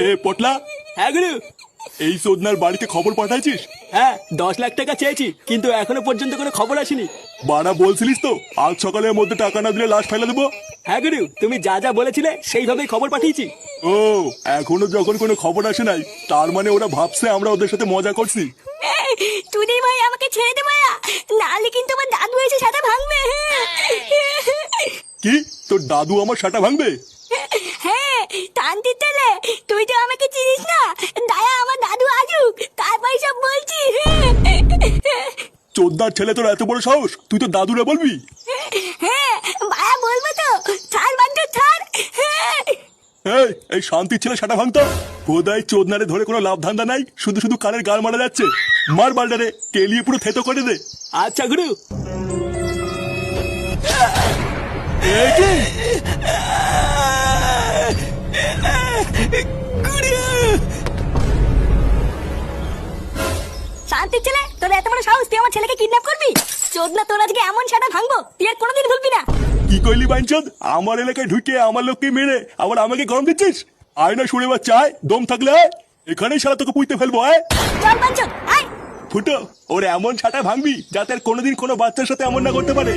এ পটলা। হ্যাঁ গুরু। এই চোদনার বাড়িতে খবর পাঠাইছিস? হ্যাঁ 10 লাখ টাকা চেয়েছি, কিন্তু এখনো পর্যন্ত কোনো খবর আসেনি। বাড়া বলছিলিস তো আজ সকালের মধ্যে টাকা না দিলে লাশ ফেলে দেবো। হ্যাঁ গুরু, তুমি যা যা বলেছিলে সেইভাবেই খবর পাঠিয়েছি। ও, এখনো যখন কোনো খবর আসে নাই তার মানে ওরা ভাবছে আমরা ওদের সাথে মজা করছি। টুনি ভাই আমাকে ছেড়ে দে মায়া, নাহলে কিন্তু আমার দাদু এসে সাথে ভাঙবে। কি, তোর দাদু আমার সাটা ভাঙবে? হ্যাঁ তান্তির তেলে, তুই তো আমাকে চিনিস না। দায়া আমার দাদু আসুক, তারপর সব বলছি। চোদ্দার ছেলে তোর এত বড় সাহস, তুই তো দাদুরা বলবি? হ্যাঁ মায়া বলবো তো, ছাড় বান্টু ছাড়। এই শান্তির ছেলে সাটা ভাঙতো। বোধাই চোদনারে ধরে কোনো লাভ ধান্দা নাই, শুধু শুধু কানের গাল মারা যাচ্ছে। মার বালটারে, কেলিয়ে পুরো থেতো করে দে। আচ্ছা গুরু। এ কি? শান্তির ছেলে, তোর এত বড় সাহস, তুই আমার ছেলেকে কিডন্যাপ করবি? চোদনা, তোর আজকে এমন সাটা ভাঙবো তুই আর কোনোদিন ভুলবি না। কি কইলি বাইনচোদ? আমার এলাকায় ঢুকে আমার লোককে মেরে আবার আমাকে গরম দিচ্ছিস? আয় না শুনে বাচ্চা, আয়, দম থাকলে আয়। এখানেই শালা তোকে পুঁতে ফেলবো। আয় চল বাঞ্চন আয়। ফুটো, ওর এমন ছাটা ভাঙবি যাতে আর কোনোদিন কোনো বাচ্চার সাথে এমন না করতে পারে।